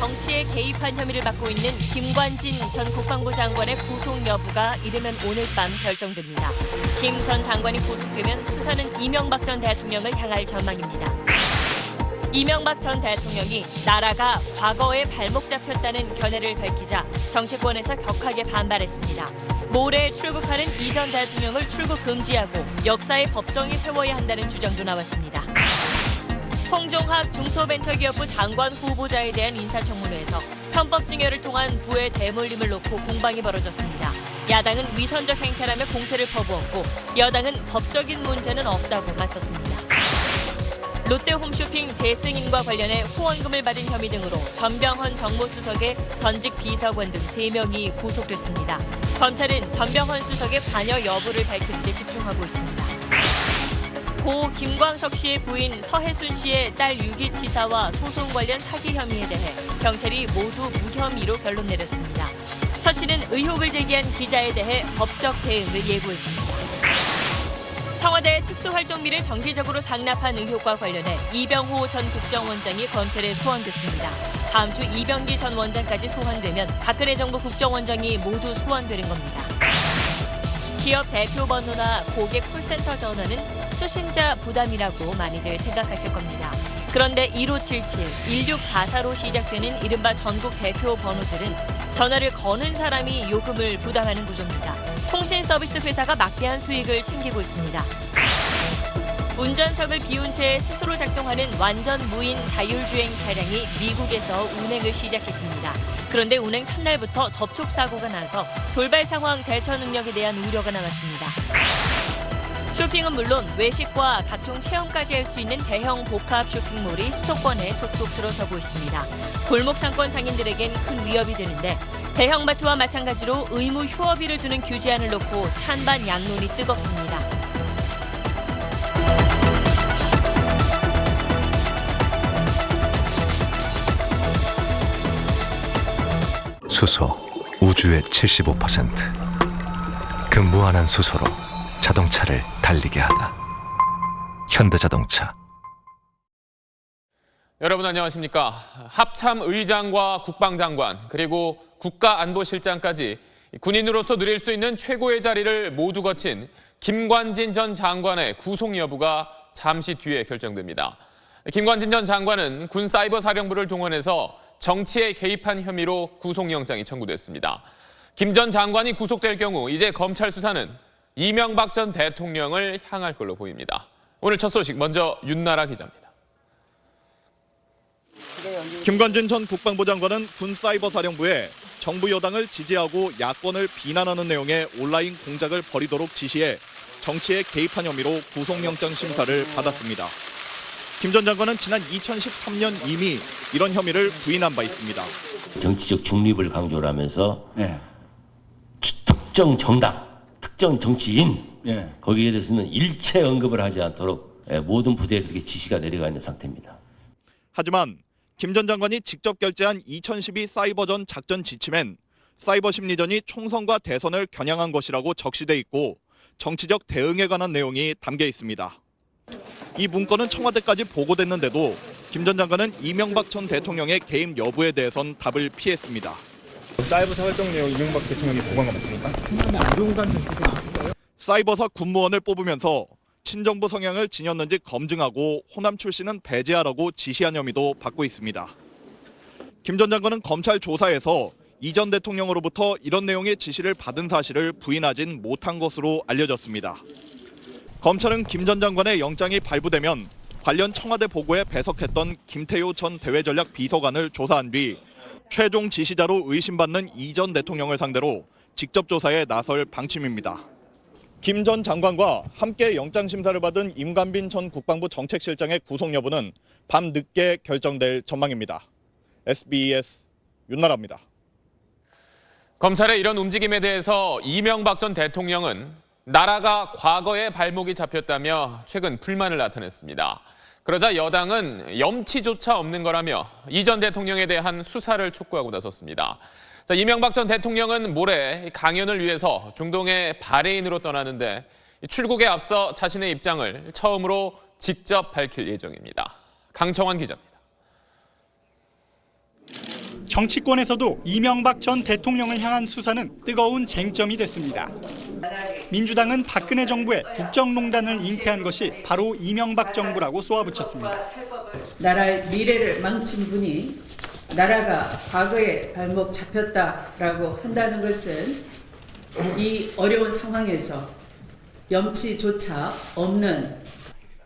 정치에 개입한 혐의를 받고 있는 김관진 전 국방부 장관의 구속 여부가 이르면 오늘 밤 결정됩니다. 김 전 장관이 구속되면 수사는 이명박 전 대통령을 향할 전망입니다. 이명박 전 대통령이 나라가 과거에 발목 잡혔다는 견해를 밝히자 정치권에서 격하게 반발했습니다. 모레 출국하는 이 전 대통령을 출국 금지하고 역사의 법정이 세워야 한다는 주장도 나왔습니다. 홍종학 중소벤처기업부 장관 후보자에 대한 인사청문회에서 편법증여를 통한 부의 대물림을 놓고 공방이 벌어졌습니다. 야당은 위선적 행태라며 공세를 퍼부었고 여당은 법적인 문제는 없다고 맞섰습니다. 롯데홈쇼핑 재승인과 관련해 후원금을 받은 혐의 등으로 전병헌 정무수석의 전직 비서관 등 3명이 구속됐습니다. 검찰은 전병헌 수석의 관여 여부를 밝히는 데 집중하고 있습니다. 고 김광석 씨의 부인 서혜순 씨의 딸 유기치사와 소송 관련 사기 혐의에 대해 경찰이 모두 무혐의로 결론 내렸습니다. 서 씨는 의혹을 제기한 기자에 대해 법적 대응을 예고했습니다. 청와대 특수활동비를 정기적으로 상납한 의혹과 관련해 이병호 전 국정원장이 검찰에 소환됐습니다. 다음 주 이병기 전 원장까지 소환되면 박근혜 정부 국정원장이 모두 소환되는 겁니다. 기업 대표 번호나 고객 콜센터 전화는 수신자 부담이라고 많이들 생각하실 겁니다. 그런데 1577, 1644로 시작되는 이른바 전국 대표 번호들은 전화를 거는 사람이 요금을 부담하는 구조입니다. 통신 서비스 회사가 막대한 수익을 챙기고 있습니다. 운전석을 비운 채 스스로 작동하는 완전 무인 자율주행 차량이 미국에서 운행을 시작했습니다. 그런데 운행 첫날부터 접촉 사고가 나서 돌발 상황 대처 능력에 대한 우려가 나왔습니다. 쇼핑은 물론 외식과 각종 체험까지 할 수 있는 대형 복합 쇼핑몰이 수도권에 속속 들어서고 있습니다. 골목 상권 상인들에겐 큰 위협이 되는데 대형마트와 마찬가지로 의무 휴업일을 두는 규제안을 놓고 찬반 양론이 뜨겁습니다. 수소, 우주의 75%. 그 무한한 수소로 자동차를 달리게 하다. 현대자동차. 여러분 안녕하십니까? 합참 의장과 국방장관 그리고 국가안보실장까지 군인으로서 누릴 수 있는 최고의 자리를 모두 거친 김관진 전 장관의 구속 여부가 잠시 뒤에 결정됩니다. 김관진 전 장관은 군 사이버사령부를 동원해서 정치에 개입한 혐의로 구속영장이 청구됐습니다. 김 전 장관이 구속될 경우 이제 검찰 수사는 이명박 전 대통령을 향할 걸로 보입니다. 오늘 첫 소식 먼저 윤나라 기자입니다. 김관진 전 국방부 장관은 군 사이버사령부에 정부 여당을 지지하고 야권을 비난하는 내용의 온라인 공작을 벌이도록 지시해 정치에 개입한 혐의로 구속영장 심사를 받았습니다. 김 전 장관은 지난 2013년 이미 이런 혐의를 부인한 바 있습니다. 정치적 중립을 강조를 하면서 특정 정당, 특정 정치인 거기에 대해서는 일체 언급을 하지 않도록 모든 부대에 그렇게 지시가 내려가 있는 상태입니다. 하지만 김 전 장관이 직접 결재한 2012 사이버전 작전 지침엔 사이버 심리전이 총선과 대선을 겨냥한 것이라고 적시돼 있고 정치적 대응에 관한 내용이 담겨 있습니다. 이 문건은 청와대까지 보고됐는데도 김 전 장관은 이명박 전 대통령의 개입 여부에 대해선 답을 피했습니다. 사이버사 활동 내용 이명박 대통령이 보고한 거 맞습니까? 사이버사 군무원을 뽑으면서 친정부 성향을 지녔는지 검증하고 호남 출신은 배제하라고 지시한 혐의도 받고 있습니다. 김 전 장관은 검찰 조사에서 이 전 대통령으로부터 이런 내용의 지시를 받은 사실을 부인하진 못한 것으로 알려졌습니다. 검찰은 김 전 장관의 영장이 발부되면 관련 청와대 보고에 배석했던 김태효 전 대외전략 비서관을 조사한 뒤 최종 지시자로 의심받는 이 전 대통령을 상대로 직접 조사에 나설 방침입니다. 김 전 장관과 함께 영장 심사를 받은 임관빈 전 국방부 정책실장의 구속 여부는 밤 늦게 결정될 전망입니다. SBS 윤나라입니다. 검찰의 이런 움직임에 대해서 이명박 전 대통령은 나라가 과거에 발목이 잡혔다며 최근 불만을 나타냈습니다. 그러자 여당은 염치조차 없는 거라며 이 전 대통령에 대한 수사를 촉구하고 나섰습니다. 자, 이명박 전 대통령은 모레 강연을 위해서 중동의 바레인으로 떠나는데 출국에 앞서 자신의 입장을 처음으로 직접 밝힐 예정입니다. 강청환 기자입니다. 정치권에서도 이명박 전 대통령을 향한 수사는 뜨거운 쟁점이 됐습니다. 민주당은 박근혜 정부의 국정농단을 잉태한 것이 바로 이명박 정부라고 쏘아붙였습니다. 나라의 미래를 망친 분이 나라가 과거에 발목 잡혔다라고 한다는 것은 이 어려운 상황에서 염치조차 없는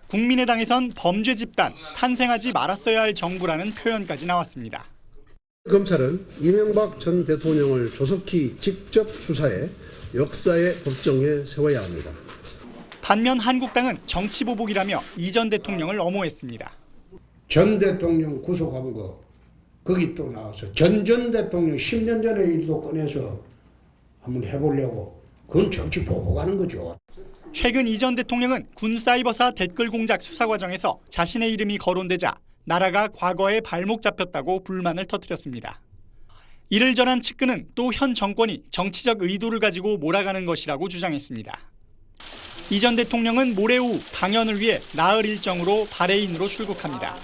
국민의당에선 범죄 집단, 탄생하지 말았어야 할 정부라는 표현까지 나왔습니다. 검찰은 이명박 전 대통령을 조속히 직접 수사해 역사의 법정에 세워야 합니다. 반면 한국당은 정치보복이라며 이 전 대통령을 엄호했습니다. 전 대통령 구속한 거 거기 또 나와서 전 대통령 10년 전의 일도 꺼내서 한번 해보려고 그건 정치 보복하는 거죠. 최근 이 전 대통령은 군 사이버사 댓글 공작 수사 과정에서 자신의 이름이 거론되자 나라가 과거에 발목 잡혔다고 불만을 터뜨렸습니다. 이를 전한 측근은 또 현 정권이 정치적 의도를 가지고 몰아가는 것이라고 주장했습니다. 이 전 대통령은 모레 오후 강연을 위해 나흘 일정으로 바레인으로 출국합니다.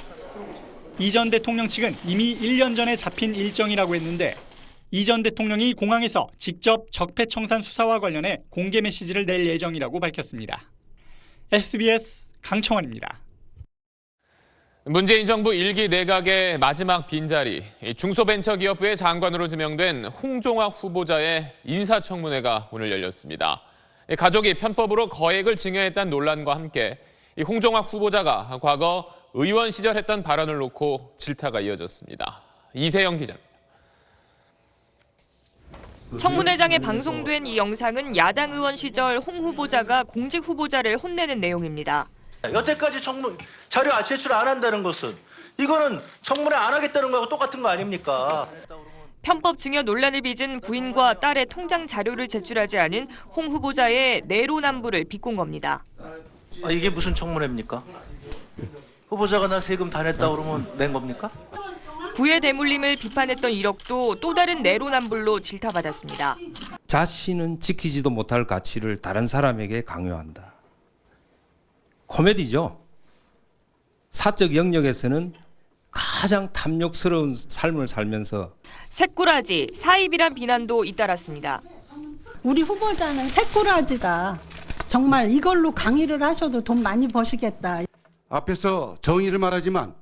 이 전 대통령 측은 이미 1년 전에 잡힌 일정이라고 했는데 이 전 대통령이 공항에서 직접 적폐청산 수사와 관련해 공개 메시지를 낼 예정이라고 밝혔습니다. SBS 강청원입니다. 문재인 정부 1기 내각의 마지막 빈자리, 중소벤처기업부의 장관으로 지명된 홍종학 후보자의 인사청문회가 오늘 열렸습니다. 가족이 편법으로 거액을 증여했다는 논란과 함께 홍종학 후보자가 과거 의원 시절 했던 발언을 놓고 질타가 이어졌습니다. 이세영 기자입니다. 청문회장에 방송된 이 영상은 야당 의원 시절 홍 후보자가 공직 후보자를 혼내는 내용입니다. 여태까지 자료 제출 안 한다는 것은 이거는 청문회 안 하겠다는 거하고 똑같은 거 아닙니까? 편법 증여 논란을 빚은 부인과 딸의 통장 자료를 제출하지 않은 홍 후보자의 내로남불을 비꼰 겁니다. 이게 무슨 청문회입니까? 후보자가 나 세금 다 냈다 그러면 낸 겁니까? 부의 대물림을 비판했던 이력도 또 다른 내로남불로 질타받았습니다. 자신은 지키지도 못할 가치를 다른 사람에게 강요한다. 코미디죠. 사적 영역에서는 가장 탐욕스러운 삶을 살면서 새꾸라지, 사입이란 비난도 잇따랐습니다. 우리 후보자는 새꾸라지다. 정말 이걸로 강의를 하셔도 돈 많이 버시겠다. 앞에서 정의를 말하지만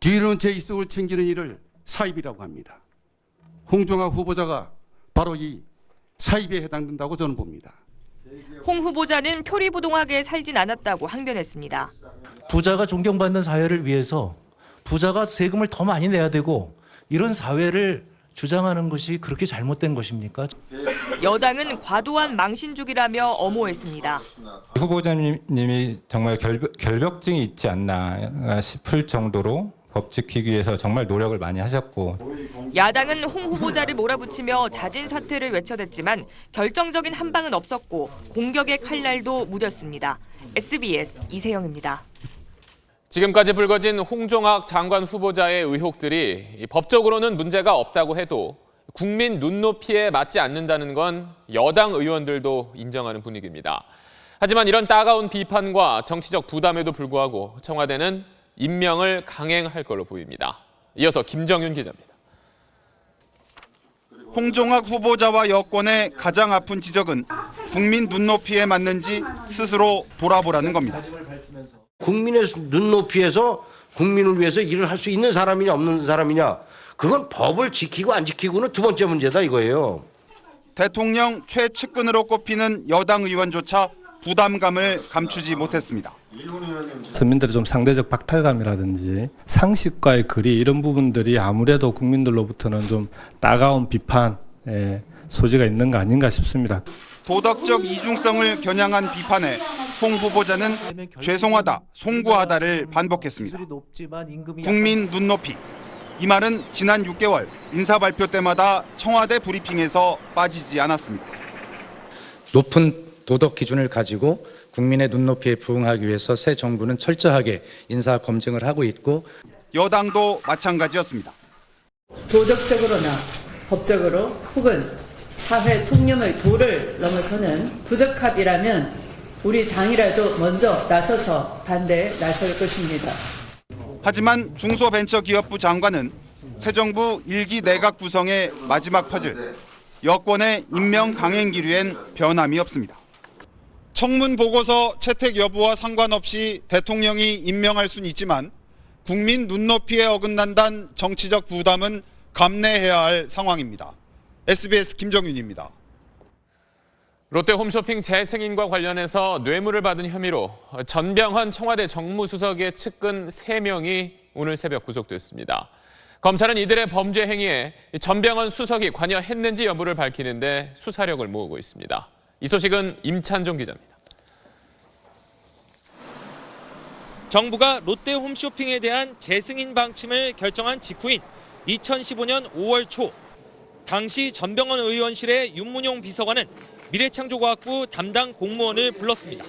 뒤로는 제 이속을 챙기는 일을 사입이라고 합니다. 홍종학 후보자가 바로 이 사입에 해당된다고 저는 봅니다. 홍 후보자는 표리부동하게 살진 않았다고 항변했습니다. 부자가 존경받는 사회를 위해서 부자가 세금을 더 많이 내야 되고 이런 사회를 주장하는 것이 그렇게 잘못된 것입니까? 여당은 과도한 망신주기라며 엄호했습니다. 후보자님이 정말 결벽증이 있지 않나 싶을 정도로 법 지키기 위해서 정말 노력을 많이 하셨고 야당은 홍 후보자를 몰아붙이며 자진 사퇴를 외쳐댔지만 결정적인 한방은 없었고 공격의 칼날도 무뎠습니다. SBS 이세영입니다. 지금까지 불거진 홍종학 장관 후보자의 의혹들이 법적으로는 문제가 없다고 해도 국민 눈높이에 맞지 않는다는 건 여당 의원들도 인정하는 분위기입니다. 하지만 이런 따가운 비판과 정치적 부담에도 불구하고 청와대는 임명을 강행할 걸로 보입니다. 이어서 김정윤 기자입니다. 홍종학 후보자와 여권의 가장 아픈 지적은 국민 눈높이에 맞는지 스스로 돌아보라는 겁니다. 국민의 눈높이에서 국민을 위해서 일을 할 수 있는 사람이냐 없는 사람이냐 그건 법을 지키고 안 지키고는 두 번째 문제다 이거예요. 대통령 최측근으로 꼽히는 여당 의원조차 부담감을 감추지 못했습니다. 서민들의 좀 상대적 박탈감이라든지 상식과의 거리 이런 부분들이 아무래도 국민들로부터는 좀 따가운 비판의 소지가 있는 거 아닌가 싶습니다. 도덕적 이중성을 겨냥한 비판에 홍 후보자는 죄송하다, 송구하다를 반복했습니다. 국민 눈높이. 이 말은 지난 6개월 인사 발표 때마다 청와대 브리핑에서 빠지지 않았습니다. 높은 도덕 기준을 가지고 국민의 눈높이에 부응하기 위해서 새 정부는 철저하게 인사 검증을 하고 있고 여당도 마찬가지였습니다. 도덕적으로나 법적으로 혹은 사회 통념의 도를 넘어서는 부적합이라면 우리 당이라도 먼저 나서서 반대에 나설 것입니다. 하지만 중소벤처기업부 장관은 새 정부 1기 내각 구성의 마지막 퍼즐, 여권의 임명 강행 기류엔 변함이 없습니다. 청문 보고서 채택 여부와 상관없이 대통령이 임명할 수는 있지만 국민 눈높이에 어긋난다는 정치적 부담은 감내해야 할 상황입니다. SBS 김정윤입니다. 롯데 홈쇼핑 재승인과 관련해서 뇌물을 받은 혐의로 전병헌 청와대 정무수석의 측근 3명이 오늘 새벽 구속됐습니다. 검찰은 이들의 범죄 행위에 전병헌 수석이 관여했는지 여부를 밝히는데 수사력을 모으고 있습니다. 이 소식은 임찬종 기자입니다. 정부가 롯데 홈쇼핑에 대한 재승인 방침을 결정한 직후인 2015년 5월 초, 당시 전병헌 의원실의 윤문용 비서관은 미래창조과학부 담당 공무원을 불렀습니다.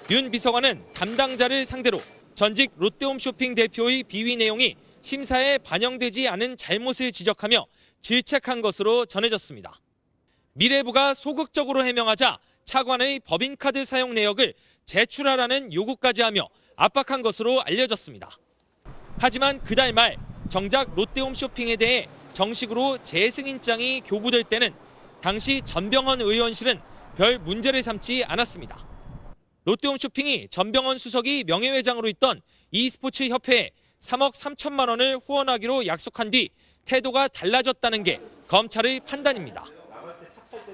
윤 비서관은 담당자를 상대로 전직 롯데홈쇼핑 대표의 비위 내용이 심사에 반영되지 않은 잘못을 지적하며 질책한 것으로 전해졌습니다. 미래부가 소극적으로 해명하자 차관의 법인카드 사용 내역을 제출하라는 요구까지 하며 압박한 것으로 알려졌습니다. 하지만 그달 말 정작 롯데홈쇼핑에 대해 정식으로 재승인장이 교부될 때는 당시 전병헌 의원실은 별 문제를 삼지 않았습니다. 롯데홈쇼핑이 전병헌 수석이 명예회장으로 있던 e스포츠 협회에 3억 3천만 원을 후원하기로 약속한 뒤 태도가 달라졌다는 게 검찰의 판단입니다.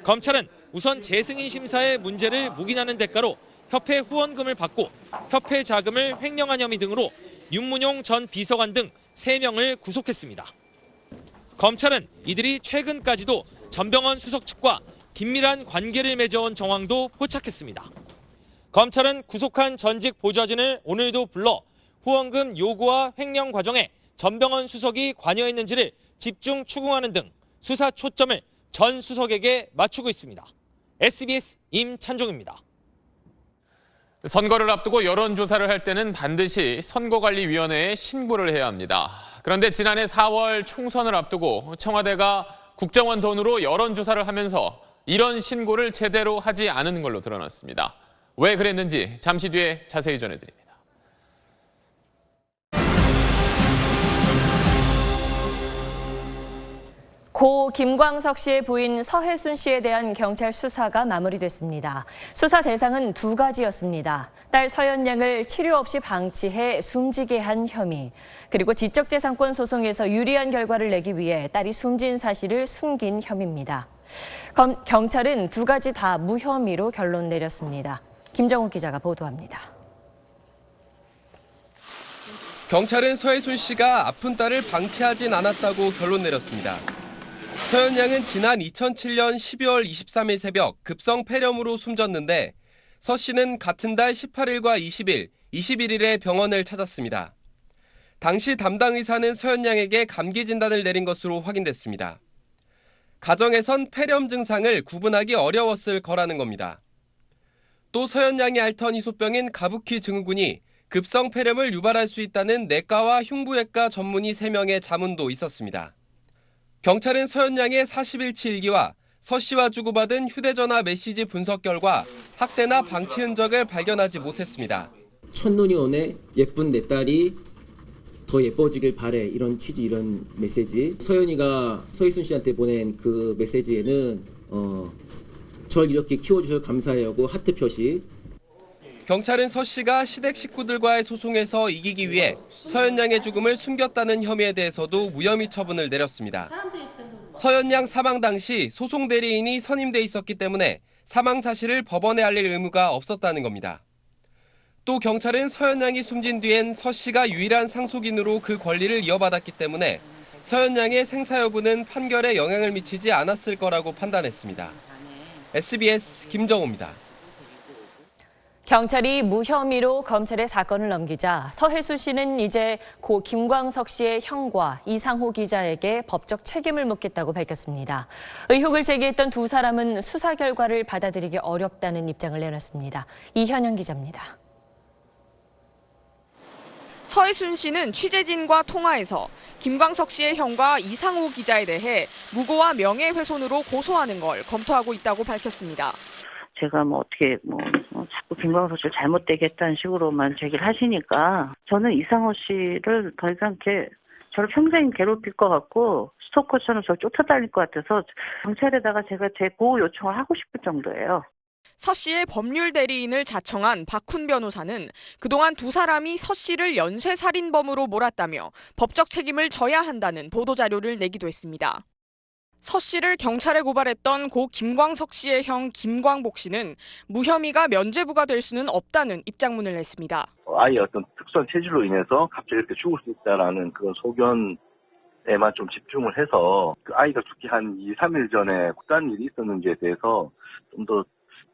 검찰은 우선 재승인 심사의 문제를 묵인하는 대가로 협회 후원금을 받고 협회 자금을 횡령한 혐의 등으로 윤문용 전 비서관 등 3명을 구속했습니다. 검찰은 이들이 최근까지도 전병헌 수석 측과 긴밀한 관계를 맺어온 정황도 포착했습니다. 검찰은 구속한 전직 보좌진을 오늘도 불러 후원금 요구와 횡령 과정에 전병헌 수석이 관여했는지를 집중 추궁하는 등 수사 초점을 전 수석에게 맞추고 있습니다. SBS 임찬종입니다. 선거를 앞두고 여론조사를 할 때는 반드시 선거관리위원회에 신고를 해야 합니다. 그런데 지난해 4월 총선을 앞두고 청와대가 국정원 돈으로 여론조사를 하면서 이런 신고를 제대로 하지 않은 걸로 드러났습니다. 왜 그랬는지 잠시 뒤에 자세히 전해드립니다. 고 김광석 씨의 부인 서혜순 씨에 대한 경찰 수사가 마무리됐습니다. 수사 대상은 2가지였습니다. 딸 서연양을 치료 없이 방치해 숨지게 한 혐의, 그리고 지적재산권 소송에서 유리한 결과를 내기 위해 딸이 숨진 사실을 숨긴 혐의입니다. 경찰은 2가지 다 무혐의로 결론 내렸습니다. 김정욱 기자가 보도합니다. 경찰은 서혜순 씨가 아픈 딸을 방치하진 않았다고 결론 내렸습니다. 서연 양은 지난 2007년 12월 23일 새벽 급성 폐렴으로 숨졌는데 서 씨는 같은 달 18일과 20일, 21일에 병원을 찾았습니다. 당시 담당 의사는 서연 양에게 감기 진단을 내린 것으로 확인됐습니다. 가정에선 폐렴 증상을 구분하기 어려웠을 거라는 겁니다. 또 서연 양이 앓던 희소병인 가부키 증후군이 급성 폐렴을 유발할 수 있다는 내과와 흉부외과 전문의 3명의 자문도 있었습니다. 경찰은 서연 양의 40일치 일기와 서 씨와 주고받은 휴대전화 메시지 분석 결과 학대나 방치 흔적을 발견하지 못했습니다. 첫눈이 오네 예쁜 내 딸이 더 예뻐지길 바래, 이런 취지, 이런 메시지. 서연이가 서희순 씨한테 보낸 그 메시지에는 절 이렇게 키워주셔서 감사해요고 하트 표시. 경찰은 서 씨가 시댁 식구들과의 소송에서 이기기 위해 서연 양의 죽음을 숨겼다는 혐의에 대해서도 무혐의 처분을 내렸습니다. 서연 양 사망 당시 소송 대리인이 선임돼 있었기 때문에 사망 사실을 법원에 알릴 의무가 없었다는 겁니다. 또 경찰은 서연 양이 숨진 뒤엔 서 씨가 유일한 상속인으로 그 권리를 이어받았기 때문에 서연 양의 생사 여부는 판결에 영향을 미치지 않았을 거라고 판단했습니다. SBS 김정호입니다. 경찰이 무혐의로 검찰에 사건을 넘기자 서혜순 씨는 이제 고 김광석 씨의 형과 이상호 기자에게 법적 책임을 묻겠다고 밝혔습니다. 의혹을 제기했던 2 사람은 수사 결과를 받아들이기 어렵다는 입장을 내놨습니다. 이현영 기자입니다. 서혜순 씨는 취재진과 통화에서 김광석 씨의 형과 이상호 기자에 대해 무고와 명예훼손으로 고소하는 걸 검토하고 있다고 밝혔습니다. 제가 어떻게 자꾸 김광석 씨를 잘못되게 했다는 식으로만 제기를 하시니까 저는 이상호 씨를 더 이상 이렇게 저를 평생 괴롭힐 것 같고 스토커처럼 저를 쫓아다닐 것 같아서 경찰에다가 제가 제 보호 요청을 하고 싶을 정도예요. 서 씨의 법률 대리인을 자청한 박훈 변호사는 그동안 두 사람이 서 씨를 연쇄살인범으로 몰았다며 법적 책임을 져야 한다는 보도자료를 내기도 했습니다. 서 씨를 경찰에 고발했던 고 김광석 씨의 형 김광복 씨는 무혐의가 면죄부가 될 수는 없다는 입장문을 냈습니다. 아이의 어떤 특수한 체질로 인해서 갑자기 이렇게 죽을 수 있다라는 그런 소견에만 좀 집중을 해서 그 아이가 죽기 한 2, 3일 전에 어떤 일이 있었는지에 대해서 좀 더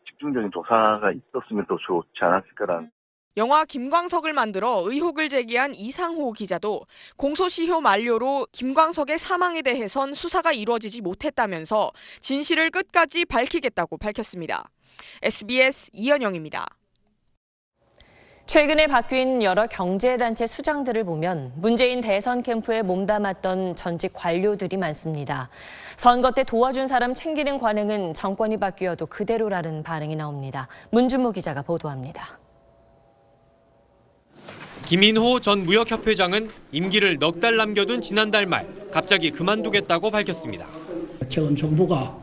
집중적인 조사가 있었으면 더 좋지 않았을까라는. 영화 김광석을 만들어 의혹을 제기한 이상호 기자도 공소시효 만료로 김광석의 사망에 대해선 수사가 이루어지지 못했다면서 진실을 끝까지 밝히겠다고 밝혔습니다. SBS 이현영입니다. 최근에 바뀐 여러 경제단체 수장들을 보면 문재인 대선 캠프에 몸담았던 전직 관료들이 많습니다. 선거 때 도와준 사람 챙기는 관행은 정권이 바뀌어도 그대로라는 반응이 나옵니다. 문준모 기자가 보도합니다. 김인호 전 무역협회장은 임기를 넉 달 남겨둔 지난달 말 갑자기 그만두겠다고 밝혔습니다. 최근 정부가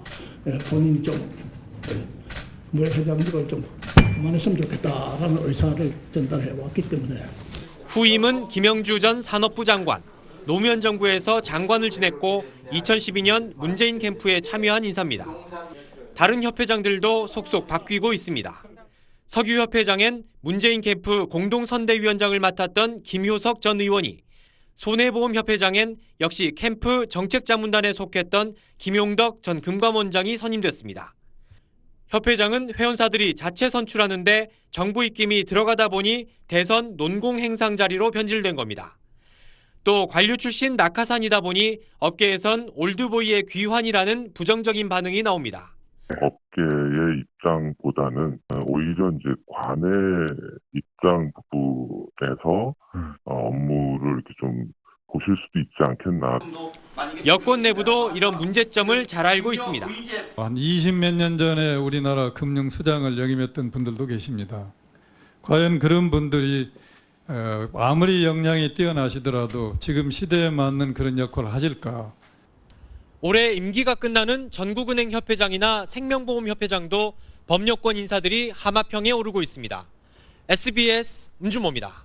본인이 좀 무역회장직을 좀 그만했으면 좋겠다라는 의사를 전달해 왔기 때문에. 후임은 김영주 전 산업부 장관, 노무현 정부에서 장관을 지냈고 2012년 문재인 캠프에 참여한 인사입니다. 다른 협회장들도 속속 바뀌고 있습니다. 석유 협회장엔 문재인 캠프 공동선대위원장을 맡았던 김효석 전 의원이, 손해보험협회장엔 역시 캠프 정책자문단에 속했던 김용덕 전 금감원장이 선임됐습니다. 협회장은 회원사들이 자체 선출하는데 정부 입김이 들어가다 보니 대선 논공행상 자리로 변질된 겁니다. 또 관료 출신 낙하산이다 보니 업계에선 올드보이의 귀환이라는 부정적인 반응이 나옵니다. 업계의 입장보다는 오히려 이제 관의 입장 부분에서 업무를 이렇게 좀 보실 수도 있지 않겠나. 여권 내부도 이런 문제점을 잘 알고 있습니다. 한 20몇 년 전에 우리나라 금융수장을 역임했던 분들도 계십니다. 과연 그런 분들이 아무리 역량이 뛰어나시더라도 지금 시대에 맞는 그런 역할을 하실까? 올해 임기가 끝나는 전국은행 협회장이나 생명보험협회장도 범여권 인사들이 하마평에 오르고 있습니다. SBS 문준모입니다.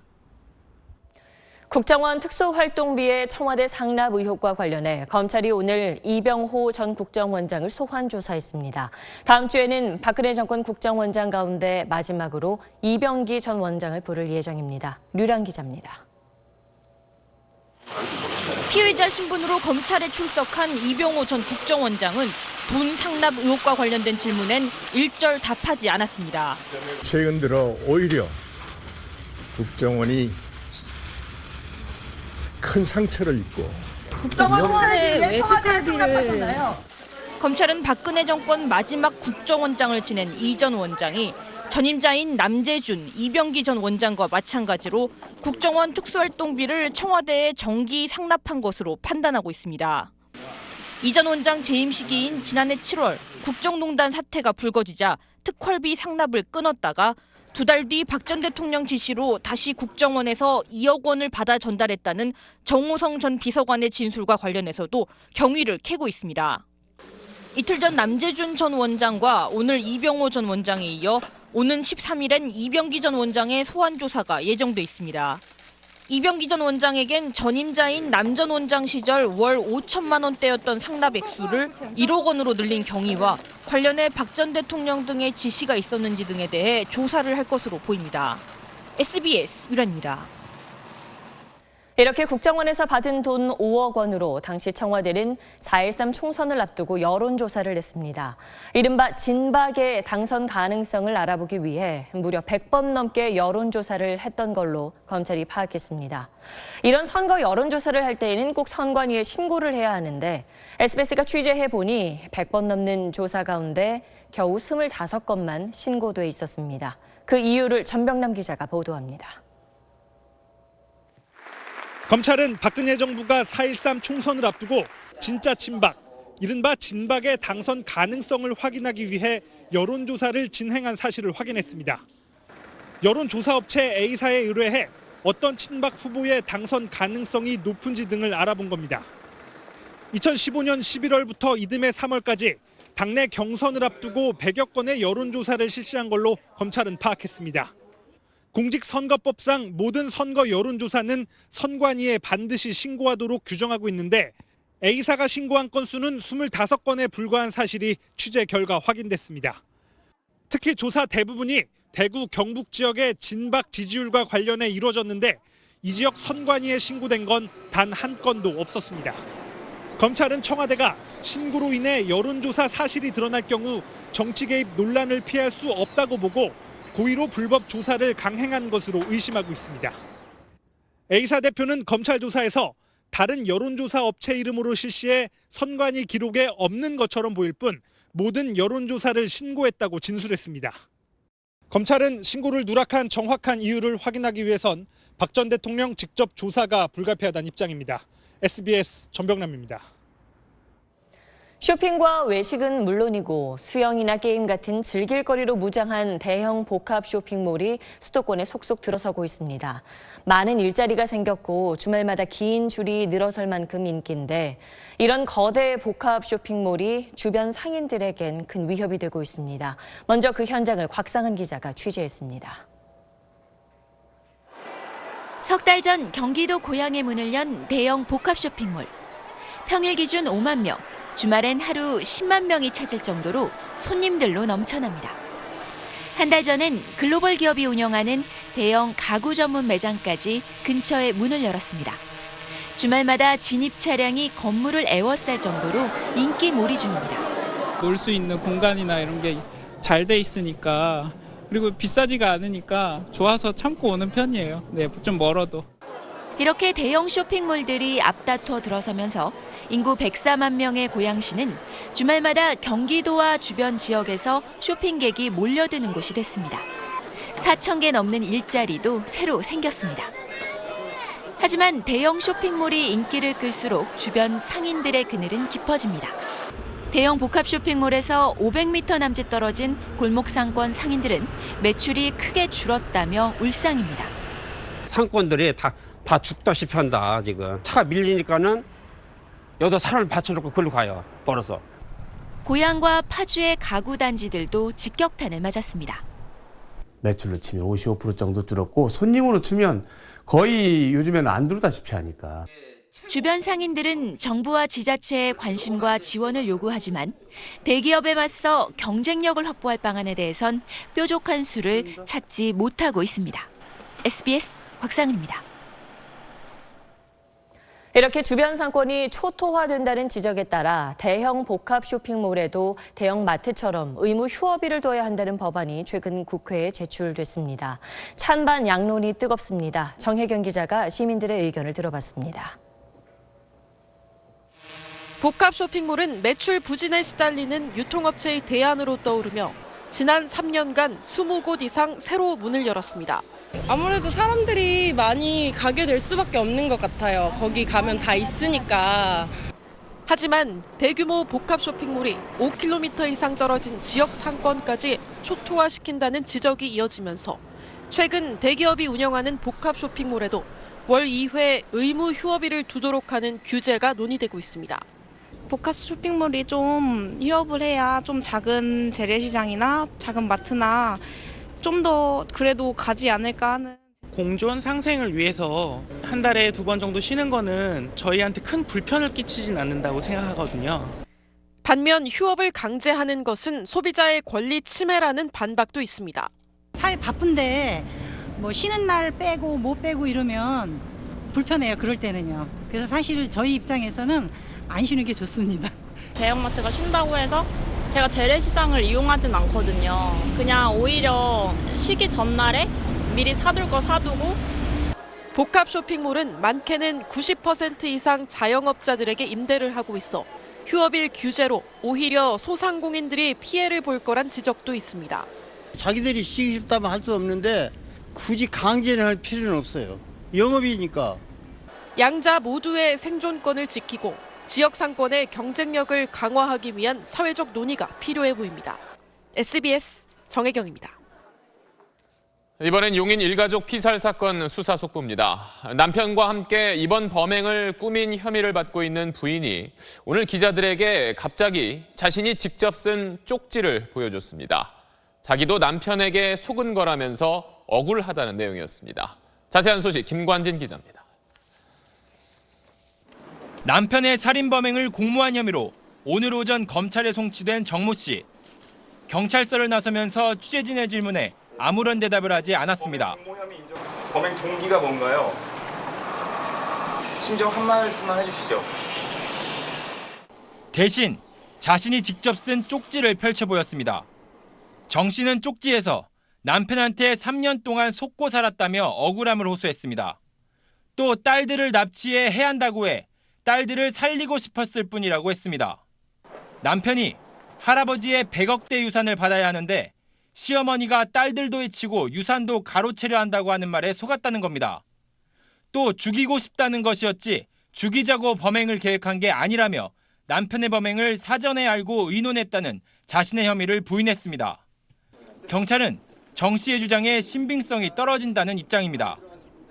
국정원 특수활동비의 청와대 상납 의혹과 관련해 검찰이 오늘 이병호 전 국정원장을 소환 조사했습니다. 다음 주에는 박근혜 정권 국정원장 가운데 마지막으로 이병기 전 원장을 부를 예정입니다. 류란 기자입니다. 피의자 신분으로 검찰에 출석한 이병호 전 국정원장은 돈 상납 의혹과 관련된 질문엔 일절 답하지 않았습니다. 최근 들어 오히려 국정원이 큰 상처를 입고 국정원에 왜 청와대비를 검찰은 박근혜 정권 마지막 국정원장을 지낸 이 전 원장이 전임자인 남재준, 이병기 전 원장과 마찬가지로 국정원 특수활동비를 청와대에 정기 상납한 것으로 판단하고 있습니다. 이 전 원장 재임 시기인 지난해 7월 국정농단 사태가 불거지자 특활비 상납을 끊었다가 2달 뒤 박 전 대통령 지시로 다시 국정원에서 2억 원을 받아 전달했다는 정호성 전 비서관의 진술과 관련해서도 경위를 캐고 있습니다. 이틀 전 남재준 전 원장과 오늘 이병호 전 원장에 이어 오는 13일엔 이병기 전 원장의 소환 조사가 예정돼 있습니다. 이병기 전 원장에겐 전임자인 남 전 원장 시절 월 5천만 원대였던 상납 액수를 1억 원으로 늘린 경위와 관련해 박 전 대통령 등의 지시가 있었는지 등에 대해 조사를 할 것으로 보입니다. SBS 유란입니다. 이렇게 국정원에서 받은 돈 5억 원으로 당시 청와대는 4.13 총선을 앞두고 여론조사를 냈습니다. 이른바 진박의 당선 가능성을 알아보기 위해 무려 100번 넘게 여론조사를 했던 걸로 검찰이 파악했습니다. 이런 선거 여론조사를 할 때에는 꼭 선관위에 신고를 해야 하는데 SBS가 취재해보니 100번 넘는 조사 가운데 겨우 25건만 신고돼 있었습니다. 그 이유를 전병남 기자가 보도합니다. 검찰은 박근혜 정부가 4.13 총선을 앞두고 진짜 친박, 이른바 진박의 당선 가능성을 확인하기 위해 여론조사를 진행한 사실을 확인했습니다. 여론조사업체 A사에 의뢰해 어떤 친박 후보의 당선 가능성이 높은지 등을 알아본 겁니다. 2015년 11월부터 이듬해 3월까지 당내 경선을 앞두고 100여 건의 여론조사를 실시한 걸로 검찰은 파악했습니다. 공직선거법상 모든 선거 여론조사는 선관위에 반드시 신고하도록 규정하고 있는데 A사가 신고한 건수는 25건에 불과한 사실이 취재 결과 확인됐습니다. 특히 조사 대부분이 대구 경북 지역의 진박 지지율과 관련해 이루어졌는데 이 지역 선관위에 신고된 건 단 한 건도 없었습니다. 검찰은 청와대가 신고로 인해 여론조사 사실이 드러날 경우 정치 개입 논란을 피할 수 없다고 보고 고의로 불법 조사를 강행한 것으로 의심하고 있습니다. A사 대표는 검찰 조사에서 다른 여론조사 업체 이름으로 실시해 선관위 기록에 없는 것처럼 보일 뿐 모든 여론조사를 신고했다고 진술했습니다. 검찰은 신고를 누락한 정확한 이유를 확인하기 위해선 박 전 대통령 직접 조사가 불가피하다는 입장입니다. SBS 전병남입니다. 쇼핑과 외식은 물론이고 수영이나 게임 같은 즐길 거리로 무장한 대형 복합 쇼핑몰이 수도권에 속속 들어서고 있습니다. 많은 일자리가 생겼고 주말마다 긴 줄이 늘어설 만큼 인기인데 이런 거대 복합 쇼핑몰이 주변 상인들에겐 큰 위협이 되고 있습니다. 먼저 그 현장을 곽상은 기자가 취재했습니다. 석 달 전 경기도 고양에 문을 연 대형 복합 쇼핑몰. 평일 기준 5만 명, 주말엔 하루 10만 명이 찾을 정도로 손님들로 넘쳐납니다. 한 달 전엔 글로벌 기업이 운영하는 대형 가구 전문 매장까지 근처에 문을 열었습니다. 주말마다 진입 차량이 건물을 에워쌀 정도로 인기몰이 중입니다. 놀 수 있는 공간이나 이런 게 잘 돼 있으니까 그리고 비싸지가 않으니까 좋아서 참고 오는 편이에요. 네, 좀 멀어도. 이렇게 대형 쇼핑몰들이 앞다퉈 들어서면서 인구 104만 명의 고양시는 주말마다 경기도와 주변 지역에서 쇼핑객이 몰려드는 곳이 됐습니다. 4천 개 넘는 일자리도 새로 생겼습니다. 하지만 대형 쇼핑몰이 인기를 끌수록 주변 상인들의 그늘은 깊어집니다. 대형 복합 쇼핑몰에서 500m 남짓 떨어진 골목 상권 상인들은 매출이 크게 줄었다며 울상입니다. 상권들이 다 죽다시피 한다 지금. 차가 밀리니까는 여기다 사람을 받쳐놓고 걸로 가요. 벌어서. 고양과 파주의 가구 단지들도 직격탄을 맞았습니다. 매출로 치면 55% 정도 줄었고 손님으로 치면 거의 요즘에는 안 들어오다시피 하니까. 주변 상인들은 정부와 지자체의 관심과 지원을 요구하지만 대기업에 맞서 경쟁력을 확보할 방안에 대해선 뾰족한 수를 찾지 못하고 있습니다. SBS 곽상은입니다. 이렇게 주변 상권이 초토화된다는 지적에 따라 대형 복합 쇼핑몰에도 대형 마트처럼 의무 휴업일을 둬야 한다는 법안이 최근 국회에 제출됐습니다. 찬반 양론이 뜨겁습니다. 정혜경 기자가 시민들의 의견을 들어봤습니다. 복합 쇼핑몰은 매출 부진에 시달리는 유통업체의 대안으로 떠오르며 지난 3년간 20곳 이상 새로 문을 열었습니다. 아무래도 사람들이 많이 가게 될 수밖에 없는 것 같아요. 거기 가면 다 있으니까. 하지만 대규모 복합 쇼핑몰이 5km 이상 떨어진 지역 상권까지 초토화시킨다는 지적이 이어지면서 최근 대기업이 운영하는 복합 쇼핑몰에도 월 2회 의무 휴업일을 두도록 하는 규제가 논의되고 있습니다. 복합 쇼핑몰이 좀 휴업을 해야 좀 작은 재래시장이나 작은 마트나 좀 더 그래도 가지 않을까 하는. 공존 상생을 위해서 한 달에 2번 정도 쉬는 거는 저희한테 큰 불편을 끼치진 않는다고 생각하거든요. 반면 휴업을 강제하는 것은 소비자의 권리 침해라는 반박도 있습니다. 사회 바쁜데 뭐 쉬는 날 빼고 못 빼고 이러면 불편해요. 그럴 때는요. 그래서 사실 저희 입장에서는 안 쉬는 게 좋습니다. 대형마트가 쉰다고 해서 제가 재래시장을 이용하진 않거든요. 그냥 오히려 쉬기 전날에 미리 사둘 거 사두고. 복합 쇼핑몰은 많게는 90% 이상 자영업자들에게 임대를 하고 있어 휴업일 규제로 오히려 소상공인들이 피해를 볼 거란 지적도 있습니다. 자기들이 쉬고 싶다면 할 수 없는데 굳이 강제는 할 필요는 없어요. 영업이니까. 양자 모두의 생존권을 지키고 지역 상권의 경쟁력을 강화하기 위한 사회적 논의가 필요해 보입니다. SBS 정혜경입니다. 이번엔 용인 일가족 피살 사건 수사 속보입니다. 남편과 함께 이번 범행을 꾸민 혐의를 받고 있는 부인이 오늘 기자들에게 갑자기 자신이 직접 쓴 쪽지를 보여줬습니다. 자기도 남편에게 속은 거라면서 억울하다는 내용이었습니다. 자세한 소식 김관진 기자입니다. 남편의 살인 범행을 공모한 혐의로 오늘 오전 검찰에 송치된 정모 씨. 경찰서를 나서면서 취재진의 질문에 아무런 대답을 하지 않았습니다. 범행 동기가 뭔가요? 심정 한 말씀만 해주시죠. 대신 자신이 직접 쓴 쪽지를 펼쳐 보였습니다. 정 씨는 쪽지에서 남편한테 3년 동안 속고 살았다며 억울함을 호소했습니다. 또 딸들을 납치해 해한다고 해 딸들을 살리고 싶었을 뿐이라고 했습니다. 남편이 할아버지의 100억대 유산을 받아야 하는데 시어머니가 딸들도 해치고 유산도 가로채려 한다고 하는 말에 속았다는 겁니다. 또 죽이고 싶다는 것이었지 죽이자고 범행을 계획한 게 아니라며 남편의 범행을 사전에 알고 의논했다는 자신의 혐의를 부인했습니다. 경찰은 정 씨의 주장에 신빙성이 떨어진다는 입장입니다.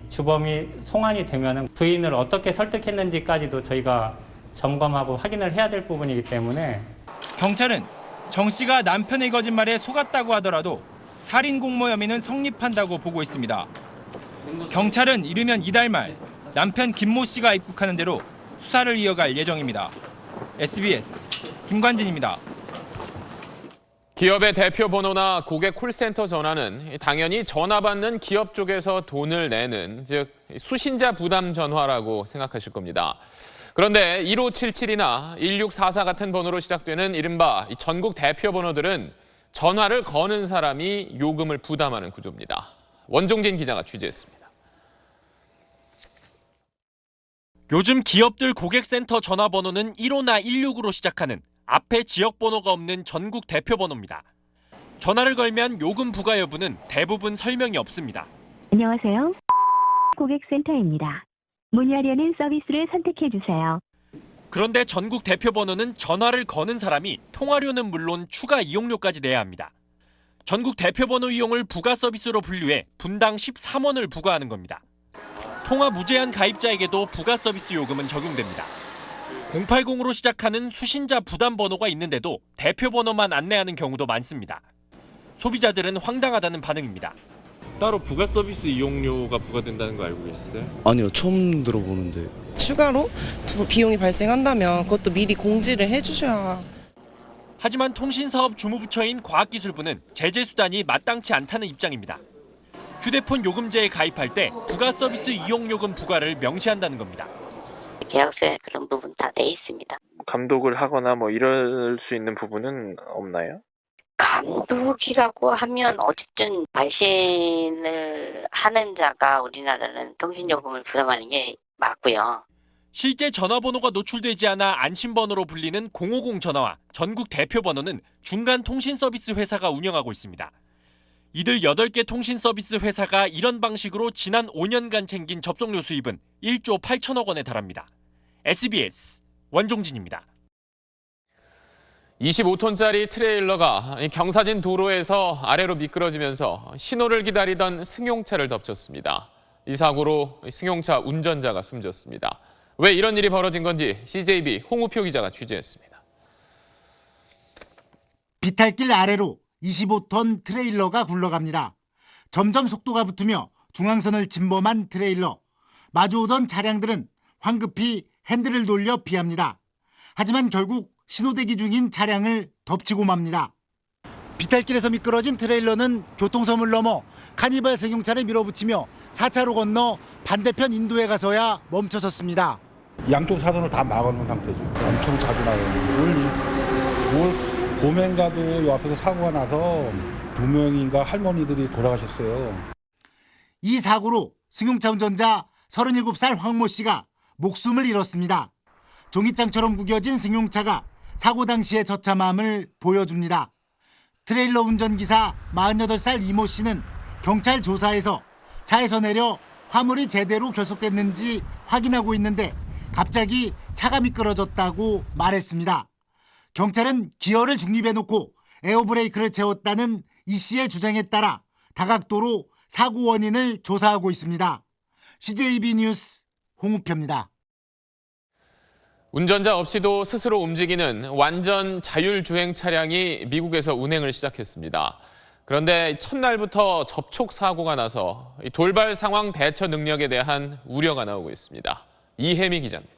주범이 송환이 되면 부인을 어떻게 설득했는지까지도 저희가 점검하고 확인을 해야 될 부분이기 때문에 경찰은 정 씨가 남편의 거짓말에 속았다고 하더라도 살인 공모 혐의는 성립한다고 보고 있습니다. 경찰은 이르면 이달 말 남편 김모 씨가 입국하는 대로 수사를 이어갈 예정입니다. SBS 김관진입니다. 기업의 대표 번호나 고객 콜센터 전화는 당연히 전화 받는 기업 쪽에서 돈을 내는, 즉 수신자 부담 전화라고 생각하실 겁니다. 그런데 1577이나 1644 같은 번호로 시작되는 이른바 전국 대표 번호들은 전화를 거는 사람이 요금을 부담하는 구조입니다. 원종진 기자가 취재했습니다. 요즘 기업들 고객센터 전화번호는 15나 16으로 시작하는 앞에 지역번호가 없는 전국 대표 번호입니다. 전화를 걸면 요금 부과 여부는 대부분 설명이 없습니다. 안녕하세요. 고객센터입니다. 문의하려는 서비스를 선택해 주세요. 그런데 전국 대표 번호는 전화를 거는 사람이 통화료는 물론 추가 이용료까지 내야 합니다. 전국 대표 번호 이용을 부가 서비스로 분류해 분당 13원을 부과하는 겁니다. 통화 무제한 가입자에게도 부가 서비스 요금은 적용됩니다. 080으로 시작하는 수신자 부담 번호가 있는데도 대표 번호만 안내하는 경우도 많습니다. 소비자들은 황당하다는 반응입니다. 따로 부가 서비스 이용료가 부과된다는 거 알고 계셨어요? 아니요, 처음 들어보는데. 추가로 비용이 발생한다면 그것도 미리 공지를 해주셔야. 하지만 통신사업 주무부처인 과학기술부는 제재 수단이 마땅치 않다는 입장입니다. 휴대폰 요금제에 가입할 때 부가 서비스 이용요금 부과를 명시한다는 겁니다. 계약서에 그런 부분 다 돼 있습니다. 감독을 하거나 뭐 이럴 수 있는 부분은 없나요? 감독이라고 하면 어쨌든 발신을 하는 자가 우리나라는 통신요금을 부담하는 게 맞고요. 실제 전화번호가 노출되지 않아 안심번호로 불리는 050 전화와 전국 대표 번호는 중간 통신 서비스 회사가 운영하고 있습니다. 이들 8개 통신 서비스 회사가 이런 방식으로 지난 5년간 챙긴 접속료 수입은 1조 8천억 원에 달합니다. SBS 원종진입니다. 25톤짜리 트레일러가 경사진 도로에서 아래로 미끄러지면서 신호를 기다리던 승용차를 덮쳤습니다. 이 사고로 승용차 운전자가 숨졌습니다. 왜 이런 일이 벌어진 건지 CJB 홍우표 기자가 취재했습니다. 비탈길 아래로 25톤 트레일러가 굴러갑니다. 점점 속도가 붙으며 중앙선을 침범한 트레일러. 마주오던 차량들은 황급히 핸들을 돌려 피합니다. 하지만 결국 신호대기 중인 차량을 덮치고 맙니다. 비탈길에서 미끄러진 트레일러는 교통섬을 넘어 카니발 승용차를 밀어붙이며 4차로 건너 반대편 인도에 가서야 멈춰섰습니다. 양쪽 사선을 다 막아놓은 상태죠. 엄청 자주 나요. 올 봄엔가도 이 앞에서 사고가 나서 2명인가 할머니들이 돌아가셨어요. 이 사고로 승용차 운전자 37살 황모 씨가 목숨을 잃었습니다. 종이장처럼 구겨진 승용차가 사고 당시의 처참함을 보여줍니다. 트레일러 운전기사 48살 이모 씨는 경찰 조사에서 차에서 내려 화물이 제대로 결속됐는지 확인하고 있는데 갑자기 차가 미끄러졌다고 말했습니다. 경찰은 기어를 중립해놓고 에어브레이크를 채웠다는 이 씨의 주장에 따라 다각도로 사고 원인을 조사하고 있습니다. CJB 뉴스 홍우표입니다. 운전자 없이도 스스로 움직이는 완전 자율주행 차량이 미국에서 운행을 시작했습니다. 그런데 첫날부터 접촉 사고가 나서 돌발 상황 대처 능력에 대한 우려가 나오고 있습니다. 이혜미 기자입니다.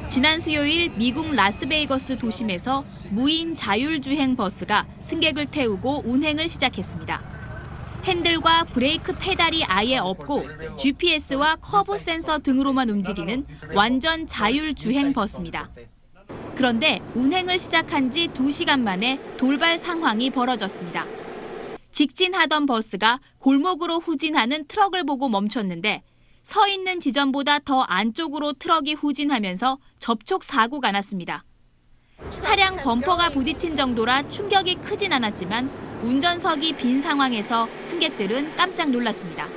지난 수요일 미국 라스베이거스 도심에서 무인 자율주행 버스가 승객을 태우고 운행을 시작했습니다. 핸들과 브레이크 페달이 아예 없고 GPS와 커브 센서 등으로만 움직이는 완전 자율주행 버스입니다. 그런데 운행을 시작한 지 2시간 만에 돌발 상황이 벌어졌습니다. 직진하던 버스가 골목으로 후진하는 트럭을 보고 멈췄는데 서 있는 지점보다 더 안쪽으로 트럭이 후진하면서 접촉 사고가 났습니다. 차량 범퍼가 부딪힌 정도라 충격이 크진 않았지만 운전석이 빈 상황에서 승객들은 깜짝 놀랐습니다.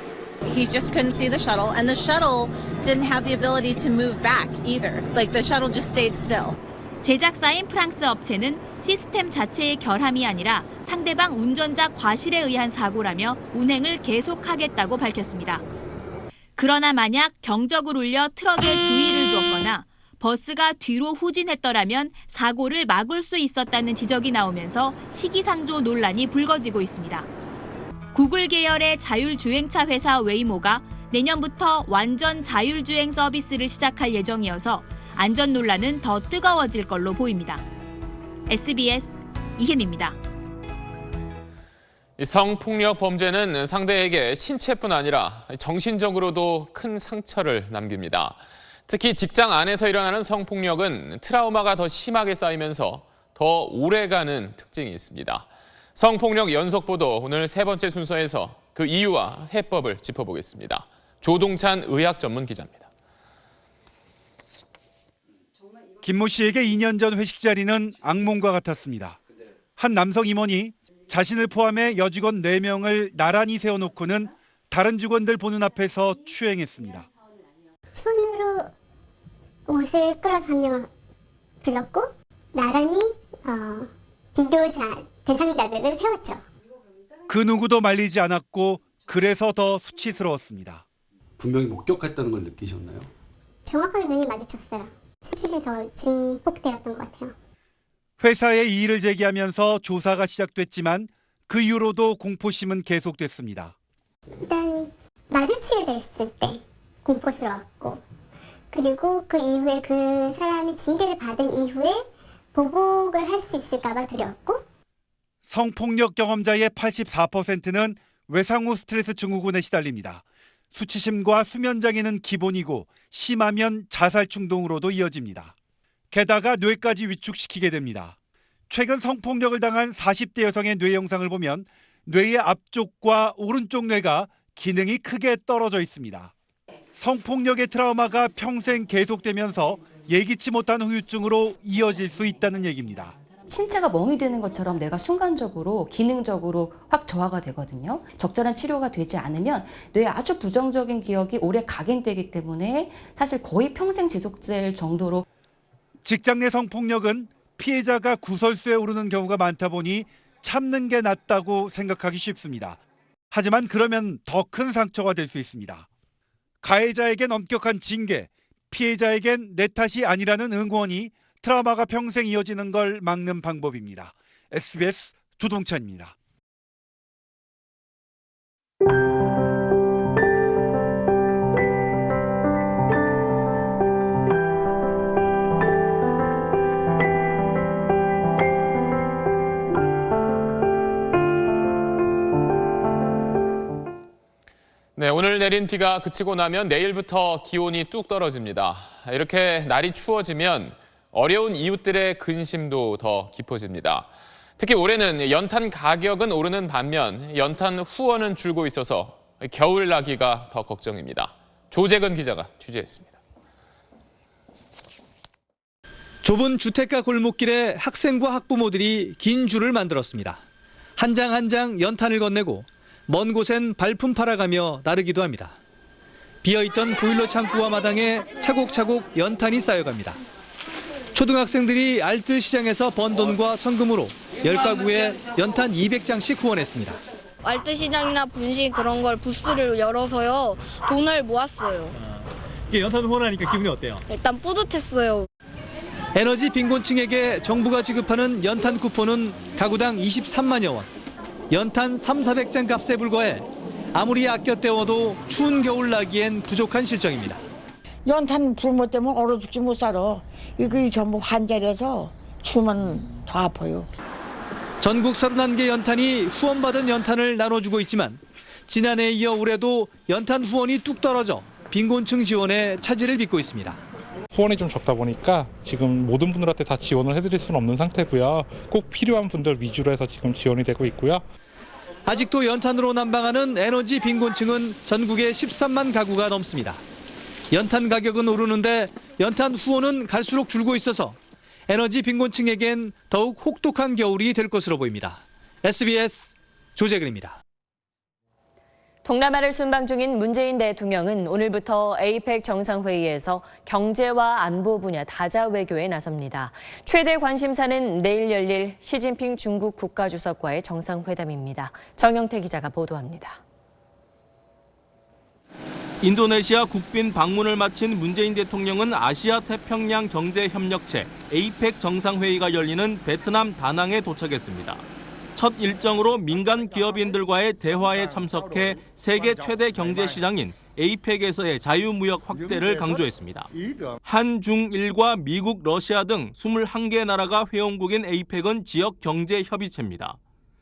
He just couldn't see the shuttle, and the shuttle didn't have the ability to move back either. Like the shuttle just stayed still. 제작사인 프랑스 업체는 시스템 자체의 결함이 아니라 상대방 운전자 과실에 의한 사고라며 운행을 계속하겠다고 밝혔습니다. 그러나 만약 경적을 울려 트럭에 주의를 줬거나 버스가 뒤로 후진했더라면 사고를 막을 수 있었다는 지적이 나오면서 시기상조 논란이 불거지고 있습니다. 구글 계열의 자율주행차 회사 웨이모가 내년부터 완전 자율주행 서비스를 시작할 예정이어서 안전 논란은 더 뜨거워질 걸로 보입니다. SBS 이혜미입니다. 성폭력 범죄는 상대에게 신체뿐 아니라 정신적으로도 큰 상처를 남깁니다. 특히 직장 안에서 일어나는 성폭력은 트라우마가 더 심하게 쌓이면서 더 오래가는 특징이 있습니다. 성폭력 연속 보도 오늘 3번째 순서에서 그 이유와 해법을 짚어보겠습니다. 조동찬 의학 전문 기자입니다. 김모 씨에게 2년 전 회식 자리는 악몽과 같았습니다. 한 남성 임원이 자신을 포함해 여직원 4명을 나란히 세워놓고는 다른 직원들 보는 앞에서 추행했습니다. 손으로 옷을 끌어서 한 명 불렀고 나란히 비교 대상자들을 세웠죠. 그 누구도 말리지 않았고 그래서 더 수치스러웠습니다. 분명히 목격했다는 걸 느끼셨나요? 정확하게 눈이 마주쳤어요. 수치심이 더 증폭되었던 것 같아요. 회사에 이의를 제기하면서 조사가 시작됐지만 그 이후로도 공포심은 계속됐습니다. 일단 마주치게 됐을 때 공포스러웠고, 그리고 그 이후에 그 사람이 징계를 받은 이후에 보복을 할 수 있을까 봐 두려웠고, 성폭력 경험자의 84%는 외상 후 스트레스 증후군에 시달립니다. 수치심과 수면장애는 기본이고 심하면 자살 충동으로도 이어집니다. 게다가 뇌까지 위축시키게 됩니다. 최근 성폭력을 당한 40대 여성의 뇌 영상을 보면 뇌의 앞쪽과 오른쪽 뇌가 기능이 크게 떨어져 있습니다. 성폭력의 트라우마가 평생 계속되면서 예기치 못한 후유증으로 이어질 수 있다는 얘기입니다. 신체가 멍이 드는 것처럼 뇌가 순간적으로 기능적으로 확 저하가 되거든요. 적절한 치료가 되지 않으면 뇌에 아주 부정적인 기억이 오래 각인되기 때문에 사실 거의 평생 지속될 정도로. 직장 내 성폭력은 피해자가 구설수에 오르는 경우가 많다 보니 참는 게 낫다고 생각하기 쉽습니다. 하지만 그러면 더 큰 상처가 될 수 있습니다. 가해자에겐 엄격한 징계, 피해자에겐 내 탓이 아니라는 응원이 트라우마가 평생 이어지는 걸 막는 방법입니다. SBS 조동찬입니다. 네, 오늘 내린 비가 그치고 나면 내일부터 기온이 뚝 떨어집니다. 이렇게 날이 추워지면 어려운 이웃들의 근심도 더 깊어집니다. 특히 올해는 연탄 가격은 오르는 반면 연탄 후원은 줄고 있어서 겨울 나기가 더 걱정입니다. 조재근 기자가 취재했습니다. 좁은 주택가 골목길에 학생과 학부모들이 긴 줄을 만들었습니다. 한 장 한 장 연탄을 건네고 먼 곳엔 발품 팔아가며 나르기도 합니다. 비어있던 보일러 창고와 마당에 차곡차곡 연탄이 쌓여갑니다. 초등학생들이 알뜰 시장에서 번 돈과 성금으로 10가구에 연탄 200장씩 후원했습니다. 알뜰시장이나 분식 그런 걸 부스를 열어서요. 돈을 모았어요. 이게 연탄 후원하니까 기분이 어때요? 일단 뿌듯했어요. 에너지 빈곤층에게 정부가 지급하는 연탄 쿠폰은 가구당 23만여 원. 연탄 3,400장 값에 불과해 아무리 아껴 때워도 추운 겨울 나기엔 부족한 실정입니다. 연탄 불못 때문에 얼어 죽지 못 살아. 이거 전부 환자라서 추면 더 아파요. 전국 31개 연탄이 후원받은 연탄을 나눠주고 있지만 지난해에 이어 올해도 연탄 후원이 뚝 떨어져 빈곤층 지원에 차질을 빚고 있습니다. 후원이 좀 적다 보니까 지금 모든 분들한테 다 지원을 해드릴 수는 없는 상태고요. 꼭 필요한 분들 위주로 해서 지금 지원이 되고 있고요. 아직도 연탄으로 난방하는 에너지 빈곤층은 전국에 13만 가구가 넘습니다. 연탄 가격은 오르는데 연탄 후원은 갈수록 줄고 있어서 에너지 빈곤층에겐 더욱 혹독한 겨울이 될 것으로 보입니다. SBS 조재근입니다. 동남아를 순방 중인 문재인 대통령은 오늘부터 에이펙 정상회의에서 경제와 안보 분야 다자 외교에 나섭니다. 최대 관심사는 내일 열릴 시진핑 중국 국가주석과의 정상회담입니다. 정영태 기자가 보도합니다. 인도네시아 국빈 방문을 마친 문재인 대통령은 아시아 태평양 경제협력체 에이펙 정상회의가 열리는 베트남 다낭에 도착했습니다. 첫 일정으로 민간 기업인들과의 대화에 참석해 세계 최대 경제시장인 에이펙에서의 자유무역 확대를 강조했습니다. 한중일과 미국, 러시아 등 21개 나라가 회원국인 에이펙은 지역 경제 협의체입니다.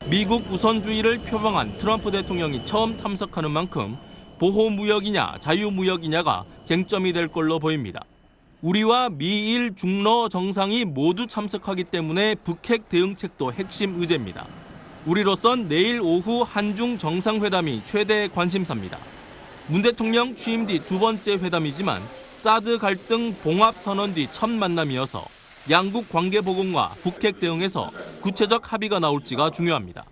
미국 우선주의를 표방한 트럼프 대통령이 처음 참석하는 만큼 보호무역이냐 자유무역이냐가 쟁점이 될 걸로 보입니다. 우리와 미일 중러 정상이 모두 참석하기 때문에 북핵 대응책도 핵심 의제입니다. 우리로선 내일 오후 한중 정상회담이 최대 관심사입니다. 문 대통령 취임 뒤 두 번째 회담이지만 사드 갈등 봉합 선언 뒤 첫 만남이어서 양국 관계 복원과 북핵 대응에서 구체적 합의가 나올지가 중요합니다.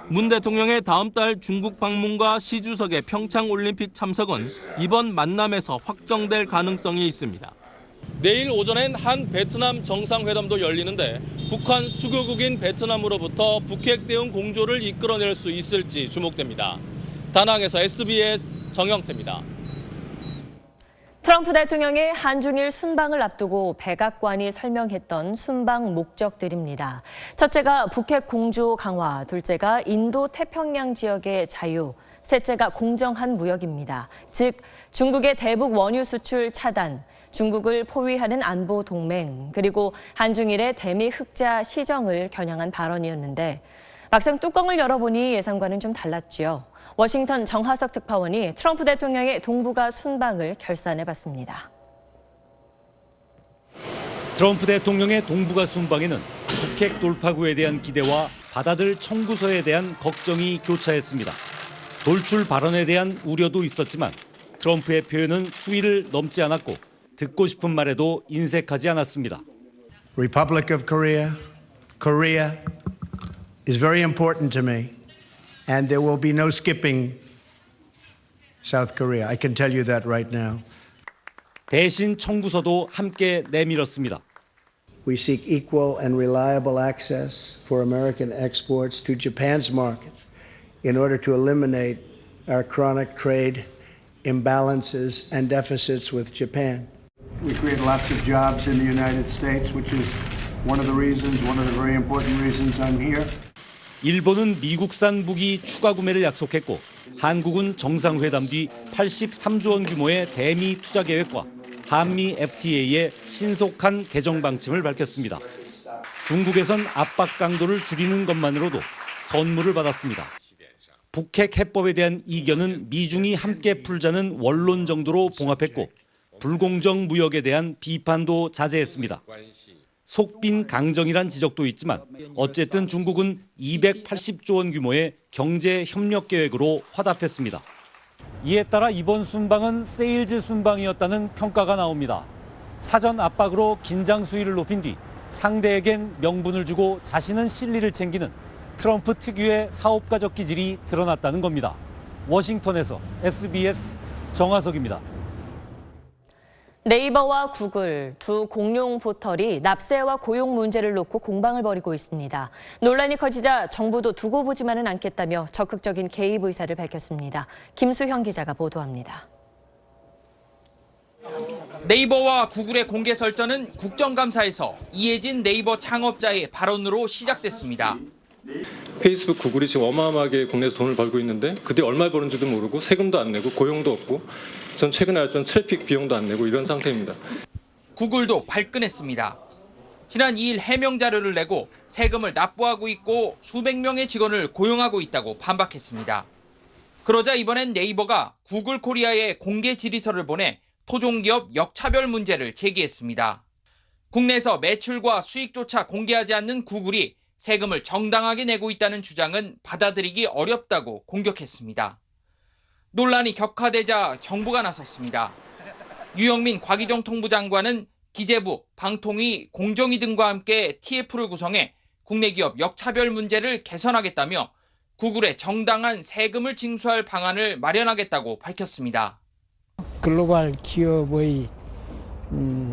문 대통령의 다음 달 중국 방문과 시 주석의 평창 올림픽 참석은 이번 만남에서 확정될 가능성이 있습니다. 내일 오전엔 한 베트남 정상회담도 열리는데 북한 수교국인 베트남으로부터 북핵 대응 공조를 이끌어낼 수 있을지 주목됩니다. 다낭에서 SBS 정영태입니다. 트럼프 대통령의 한중일 순방을 앞두고 백악관이 설명했던 순방 목적들입니다. 첫째가 북핵 공조 강화, 둘째가 인도 태평양 지역의 자유, 셋째가 공정한 무역입니다. 즉 중국의 대북 원유 수출 차단, 중국을 포위하는 안보 동맹, 그리고 한중일의 대미 흑자 시정을 겨냥한 발언이었는데 막상 뚜껑을 열어보니 예상과는 좀 달랐죠. 워싱턴 정하석 특파원이 트럼프 대통령의 동북아 순방을 결산해봤습니다. 트럼프 대통령의 동북아 순방에는 북핵 돌파구에 대한 기대와 받아들 청구서에 대한 걱정이 교차했습니다. 돌출 발언에 대한 우려도 있었지만 트럼프의 표현은 수위를 넘지 않았고 듣고 싶은 말에도 인색하지 않았습니다. Republic of Korea, Korea is very important to me, and there will be no skipping South Korea. I can tell you that right now. 대신 청구서도 함께 내밀었습니다. We seek equal and reliable access for American exports to Japan's markets in order to eliminate our chronic trade imbalances and deficits with Japan. We create lots of jobs in the United States, which is one of the very important reasons I'm here. 일본은 미국산 무기 추가 구매를 약속했고 한국은 정상회담 뒤 83조 원 규모의 대미 투자 계획과 한미 FTA의 신속한 개정 방침을 밝혔습니다. 중국에선 압박 강도를 줄이는 것만으로도 선물을 받았습니다. 북핵 해법에 대한 이견은 미중이 함께 풀자는 원론 정도로 봉합했고 불공정 무역에 대한 비판도 자제했습니다. 속빈 강정이란 지적도 있지만 어쨌든 중국은 280조 원 규모의 경제 협력 계획으로 화답했습니다. 이에 따라 이번 순방은 세일즈 순방이었다는 평가가 나옵니다. 사전 압박으로 긴장 수위를 높인 뒤 상대에겐 명분을 주고 자신은 실리를 챙기는 트럼프 특유의 사업가적 기질이 드러났다는 겁니다. 워싱턴에서 SBS 정하석입니다. 네이버와 구글 두 공룡 포털이 납세와 고용 문제를 놓고 공방을 벌이고 있습니다. 논란이 커지자 정부도 두고 보지만은 않겠다며 적극적인 개입 의사를 밝혔습니다. 김수형 기자가 보도합니다. 네이버와 구글의 공개 설전은 국정감사에서 이해진 네이버 창업자의 발언으로 시작됐습니다. 페이스북, 구글이 지금 어마어마하게 국내에서 돈을 벌고 있는데 그들이 얼마 버는지도 모르고 세금도 안 내고 고용도 없고 전 최근에 알았던 트래픽 비용도 안 내고 이런 상태입니다. 구글도 발끈했습니다. 지난 2일 해명 자료를 내고 세금을 납부하고 있고 수백 명의 직원을 고용하고 있다고 반박했습니다. 그러자 이번엔 네이버가 구글 코리아에 공개 질의서를 보내 토종기업 역차별 문제를 제기했습니다. 국내에서 매출과 수익조차 공개하지 않는 구글이 세금을 정당하게 내고 있다는 주장은 받아들이기 어렵다고 공격했습니다. 논란이 격화되자 정부가 나섰습니다. 유영민 과기정통부 장관은 기재부, 방통위, 공정위 등과 함께 TF를 구성해 국내 기업 역차별 문제를 개선하겠다며 구글에 정당한 세금을 징수할 방안을 마련하겠다고 밝혔습니다. 글로벌 기업의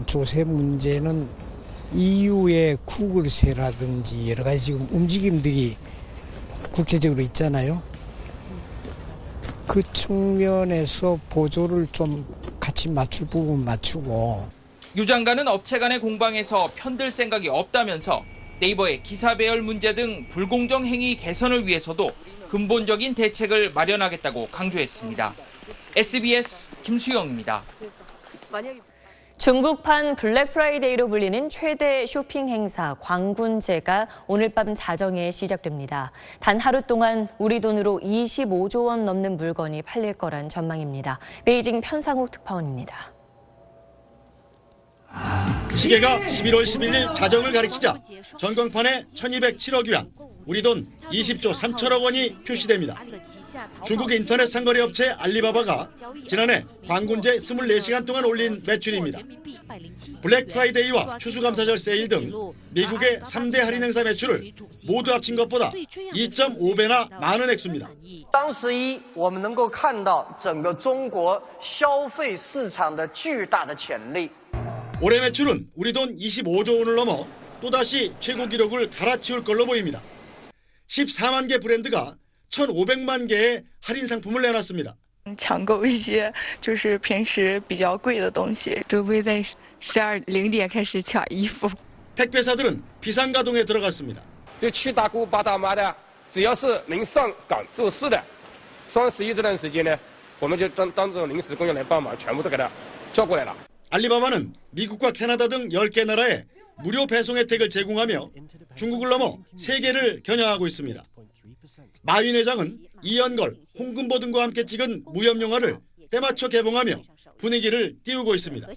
조세 문제는 EU의 구글세라든지 여러 가지 지금 움직임들이 국제적으로 있잖아요. 그 측면에서 보조를 좀 같이 맞출 부분 맞추고. 유 장관은 업체 간의 공방에서 편들 생각이 없다면서 네이버의 기사 배열 문제 등 불공정 행위 개선을 위해서도 근본적인 대책을 마련하겠다고 강조했습니다. SBS 김수영입니다. 중국판 블랙 프라이데이로 불리는 최대 쇼핑 행사 광군제가 오늘 밤 자정에 시작됩니다. 단 하루 동안 우리 돈으로 25조 원 넘는 물건이 팔릴 거란 전망입니다. 베이징 편상욱 특파원입니다. 시계가 11월 11일 자정을 가리키자 전광판에 1207억 yuan, 우리 돈 20조 3천억 원이 표시됩니다. 중국 인터넷 상거래 업체 알리바바가 지난해 광군제 24시간 동안 올린 매출입니다. 블랙 프라이데이와 추수감사절 세일 등 미국의 3대 할인 행사 매출을 모두 합친 것보다 2.5배나 많은 액수입니다. 双十一我们能够看到整个中国消费市场的巨大的潜力。 올해 매출은 우리 돈 25조 원을 넘어 또다시 최고 기록을 갈아치울 걸로 보입니다. 14만 개 브랜드가 1,500만 개의 할인 상품을 내놨습니다. 抢购一些就是平时比较贵的东西，准备在12:00点开始抢衣服。 택배사들은 비상가동에 들어갔습니다. 就七大姑八大妈的，只要是能上岗做事的，双十一这段时间呢，我们就当这种临时工人来帮忙，全部都给他叫过来了。 알리바바는 미국과 캐나다 등 10개 나라에 무료 배송 혜택을 제공하며 중국을 넘어 세계를 겨냥하고 있습니다. 마윈 회장은 이연걸, 홍금보 등과 함께 찍은 무협 영화를 때맞춰 개봉하며 분위기를 띄우고 있습니다.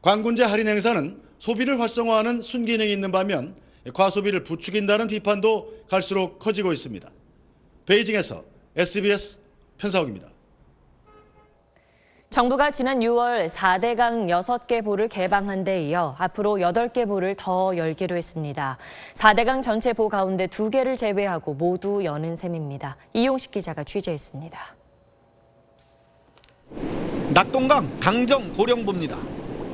광군제 할인 행사는 소비를 활성화하는 순기능이 있는 반면 과소비를 부추긴다는 비판도 갈수록 커지고 있습니다. 베이징에서 SBS 편사옥입니다. 정부가 지난 6월 4대강 6개 보를 개방한 데 이어 앞으로 8개 보를 더 열기로 했습니다. 4대강 전체 보 가운데 2개를 제외하고 모두 여는 셈입니다. 이용식 기자가 취재했습니다. 낙동강 강정 고령보입니다.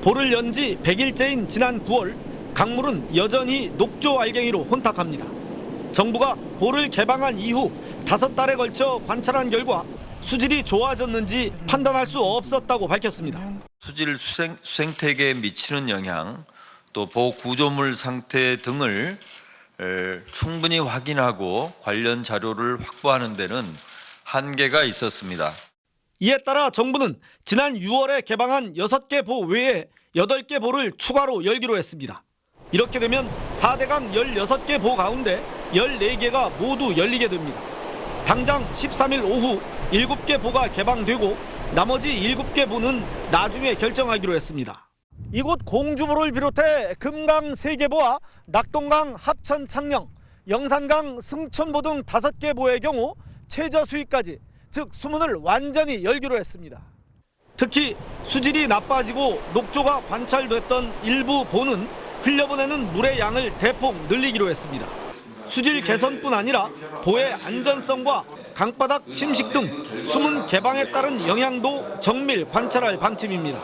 보를 연 지 100일째인 지난 9월 강물은 여전히 녹조 알갱이로 혼탁합니다. 정부가 보를 개방한 이후 5달에 걸쳐 관찰한 결과 수질이 좋아졌는지 판단할 수 없었다고 밝혔습니다. 수질 수생태계에 미치는 영향, 또 보 구조물 상태 등을 충분히 확인하고 관련 자료를 확보하는 데는 한계가 있었습니다. 이에 따라 정부는 지난 6월에 개방한 6개 보 외에 8개 보를 추가로 열기로 했습니다. 이렇게 되면 4대강 16개 보 가운데 14개가 모두 열리게 됩니다. 당장 13일 오후 7개 보가 개방되고 나머지 7개 보는 나중에 결정하기로 했습니다. 이곳 공주보를 비롯해 금강 3개 보와 낙동강 합천 창녕, 영산강 승천보 등 5개 보의 경우 최저 수위까지 즉 수문을 완전히 열기로 했습니다. 특히 수질이 나빠지고 녹조가 관찰됐던 일부 보는 흘려보내는 물의 양을 대폭 늘리기로 했습니다. 수질 개선뿐 아니라 보의 안전성과 강바닥 침식 등 수문 개방에 따른 영향도 정밀 관찰할 방침입니다.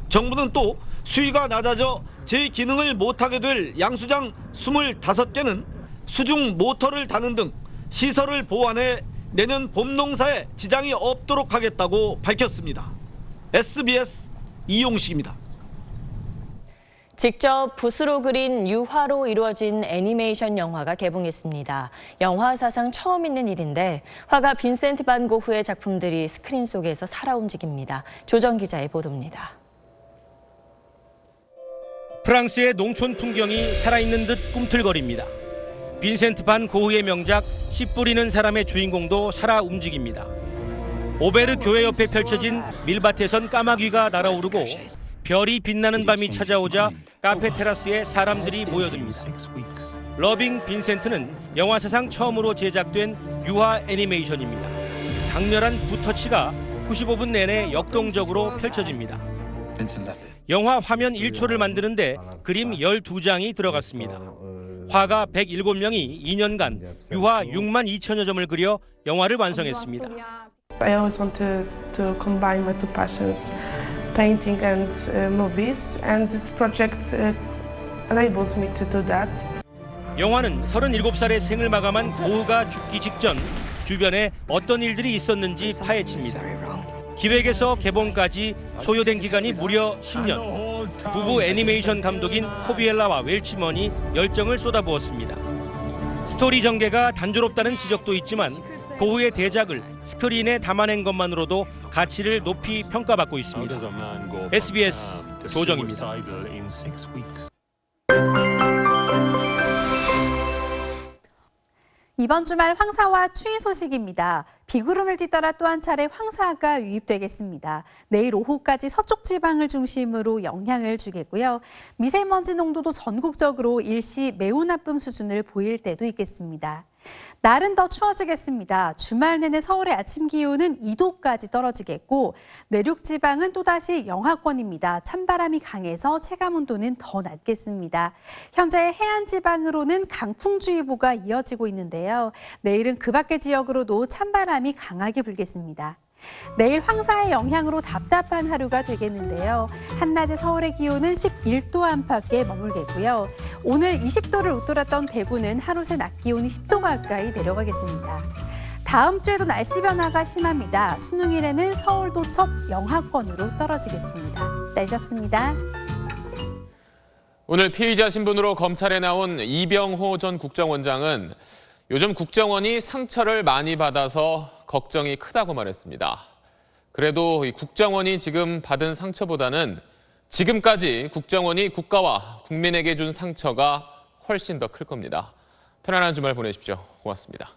정부는 또 수위가 낮아져 제 기능을 못하게 될 양수장 25개는 수중 모터를 다는 등 시설을 보완해 내년 봄 농사에 지장이 없도록 하겠다고 밝혔습니다. SBS 이용식입니다. 직접 붓으로 그린 유화로 이루어진 애니메이션 영화가 개봉했습니다. 영화 사상 처음 있는 일인데 화가 빈센트 반 고흐의 작품들이 스크린 속에서 살아 움직입니다. 조정 기자의 보도입니다. 프랑스의 농촌 풍경이 살아있는 듯 꿈틀거립니다. 빈센트 반 고흐의 명작 씨 뿌리는 사람의 주인공도 살아 움직입니다. 오베르 교회 옆에 펼쳐진 밀밭에선 까마귀가 날아오르고 별이 빛나는 밤이 찾아오자 카페 테라스에 사람들이 모여듭니다. 러빙 빈센트는 영화 사상 처음으로 제작된 유화 애니메이션입니다. 강렬한 붓터치가 95분 내내 역동적으로 펼쳐집니다. 영화 화면 1초를 만드는데 그림 12장이 들어갔습니다. 화가 107명이 2년간 유화 6만 2천여 점을 그려 영화를 완성했습니다. I always want to combine my two passions, painting and movies, and this project enables me to do that. 영화는 37살의 생을 마감한 고흐가 죽기 직전 주변에 어떤 일들이 있었는지 파헤칩니다. 기획에서 개봉까지 소요된 기간이 무려 10년. 부부 애니메이션 감독인 코비엘라와 웰치먼이 열정을 쏟아부었습니다. 스토리 전개가 단조롭다는 지적도 있지만 고흐의 대작을 스크린에 담아낸 것만으로도 가치를 높이 평가받고 있습니다. SBS 조정입니다. 이번 주말 황사와 추위 소식입니다. 비구름을 뒤따라 또 한 차례 황사가 유입되겠습니다. 내일 오후까지 서쪽 지방을 중심으로 영향을 주겠고요. 미세먼지 농도도 전국적으로 일시 매우 나쁨 수준을 보일 때도 있겠습니다. 날은 더 추워지겠습니다. 주말 내내 서울의 아침 기온은 2도까지 떨어지겠고 내륙 지방은 또다시 영하권입니다. 찬바람이 강해서 체감 온도는 더 낮겠습니다. 현재 해안 지방으로는 강풍주의보가 이어지고 있는데요. 내일은 그 밖의 지역으로도 찬바람이 강하게 불겠습니다. 내일 황사의 영향으로 답답한 하루가 되겠는데요. 한낮에 서울의 기온은 11도 안팎에 머물겠고요. 오늘 20도를 웃돌았던 대구는 하루 새 낮 기온이 10도 가까이 내려가겠습니다. 다음 주에도 날씨 변화가 심합니다. 수능일에는 서울도 첫 영하권으로 떨어지겠습니다. 날씨였습니다. 오늘 피의자 신분으로 검찰에 나온 이병호 전 국정원장은 요즘 국정원이 상처를 많이 받아서 걱정이 크다고 말했습니다. 그래도 이 국정원이 지금 받은 상처보다는 지금까지 국정원이 국가와 국민에게 준 상처가 훨씬 더 클 겁니다. 편안한 주말 보내십시오. 고맙습니다.